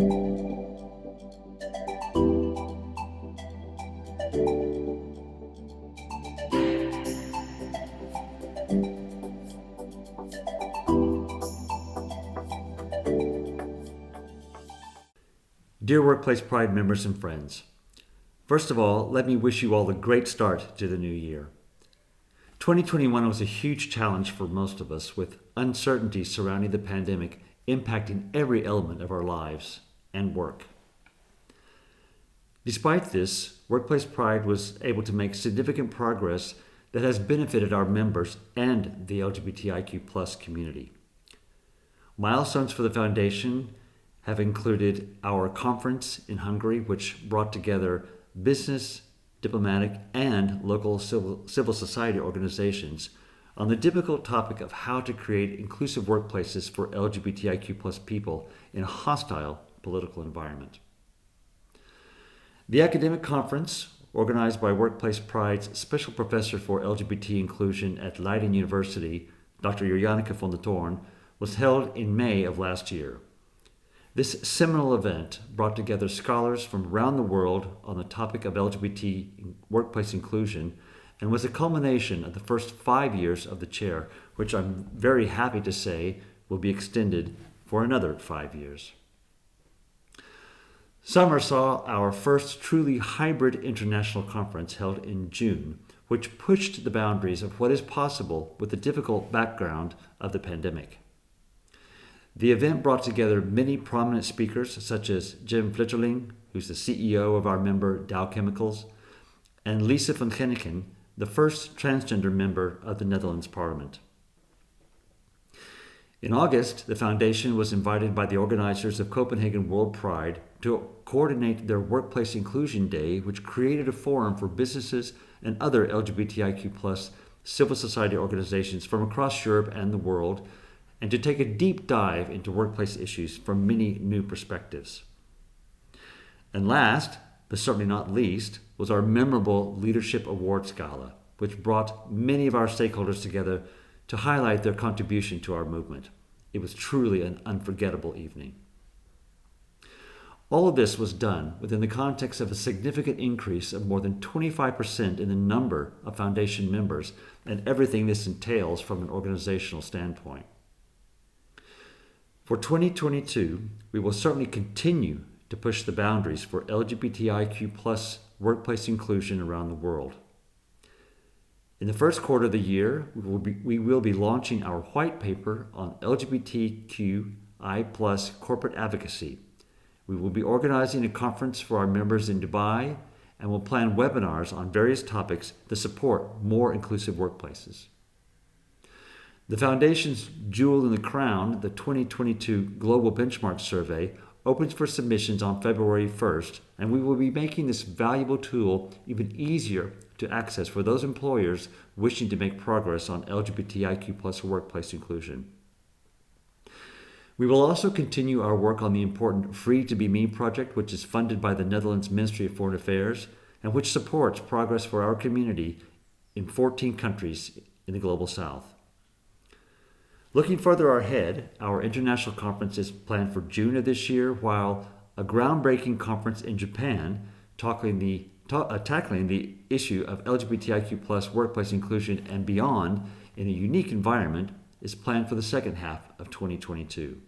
Dear Workplace Pride members and friends, first of all, let me wish you all a great start to the new year. 2021 was a huge challenge for most of us, with uncertainty surrounding the pandemic impacting every element of our lives and work. Despite this, Workplace Pride was able to make significant progress that has benefited our members and the LGBTIQ+ community. Milestones for the Foundation have included our conference in Hungary, which brought together business, diplomatic, and local civil society organizations on the difficult topic of how to create inclusive workplaces for LGBTIQ+ people in a hostile political environment. The academic conference, organized by Workplace Pride's Special Professor for LGBT Inclusion at Leiden University, Dr. Jojanneke from the Toorn, was held in May of last year. This seminal event brought together scholars from around the world on the topic of LGBT workplace inclusion and was a culmination of the first 5 years of the chair, which I'm very happy to say will be extended for another 5 years. Summer saw our first truly hybrid international conference held in June, which pushed the boundaries of what is possible with the difficult background of the pandemic. The event brought together many prominent speakers such as Jim Flitterling, who's the CEO of our member Dow Chemicals, and Lisa van Genneken, the first transgender member of the Netherlands Parliament. In August, the Foundation was invited by the organizers of Copenhagen World Pride to coordinate their Workplace Inclusion Day, which created a forum for businesses and other LGBTIQ+ civil society organizations from across Europe and the world, and to take a deep dive into workplace issues from many new perspectives. And last, but certainly not least, was our memorable Leadership Awards Gala, which brought many of our stakeholders together to highlight their contribution to our movement. It was truly an unforgettable evening. All of this was done within the context of a significant increase of more than 25% in the number of Foundation members and everything this entails from an organizational standpoint. For 2022, we will certainly continue to push the boundaries for LGBTIQ+ workplace inclusion around the world. In the first quarter of the year, we will be launching our white paper on LGBTQI+ corporate advocacy. We will be organizing a conference for our members in Dubai and will plan webinars on various topics to support more inclusive workplaces. The Foundation's jewel in the crown, the 2022 Global Benchmark Survey, opens for submissions on February 1st, and we will be making this valuable tool even easier to access for those employers wishing to make progress on LGBTIQ+ workplace inclusion. We will also continue our work on the important Free to Be Me project, which is funded by the Netherlands Ministry of Foreign Affairs and which supports progress for our community in 14 countries in the Global South. Looking further ahead, our international conference is planned for June of this year, while a groundbreaking conference in Japan tackling the issue of LGBTIQ+ workplace inclusion and beyond in a unique environment is planned for the second half of 2022.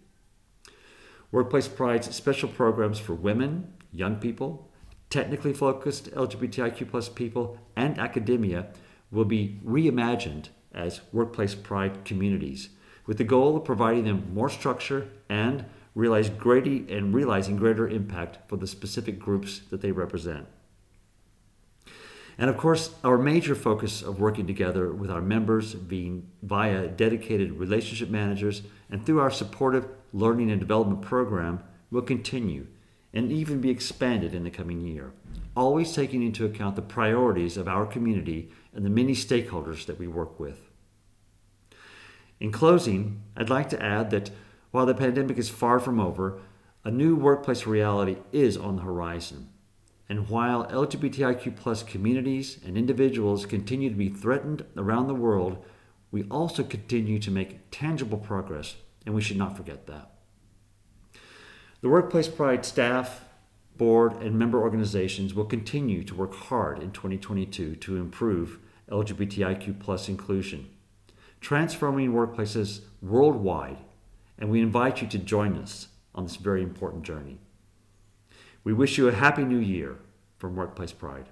Workplace Pride's special programs for women, young people, technically focused LGBTIQ+ people, and academia will be reimagined as Workplace Pride communities, with the goal of providing them more structure and realizing greater impact for the specific groups that they represent. And of course, our major focus of working together with our members being via dedicated relationship managers and through our supportive learning and development program will continue and even be expanded in the coming year, always taking into account the priorities of our community and the many stakeholders that we work with. In closing, I'd like to add that while the pandemic is far from over, a new workplace reality is on the horizon. And while LGBTIQ+ communities and individuals continue to be threatened around the world, we also continue to make tangible progress, and we should not forget that. The Workplace Pride staff, board, and member organizations will continue to work hard in 2022 to improve LGBTIQ+ inclusion, transforming workplaces worldwide, and we invite you to join us on this very important journey. We wish you a happy new year from Workplace Pride.